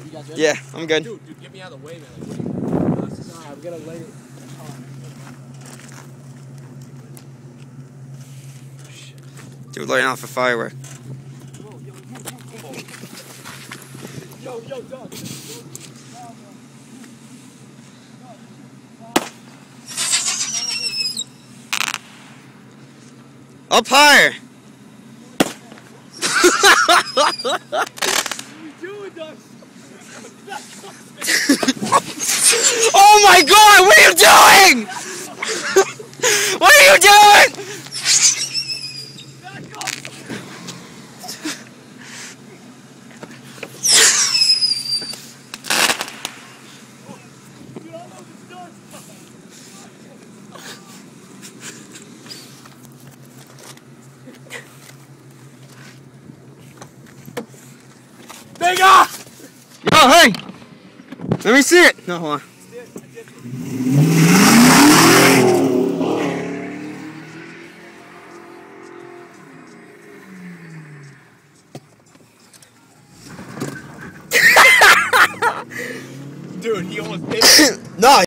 You guys ready? Yeah, I'm good. Dude, get me out of the way, man. Alright, I'm gonna light it. Dude, lighting off a firework. Yo, Doug. Up higher! Oh my god, what are you doing? What are you doing? Bigger! Yo, hey! Let me see it! No, hold on. Dude, he almost hit me. No!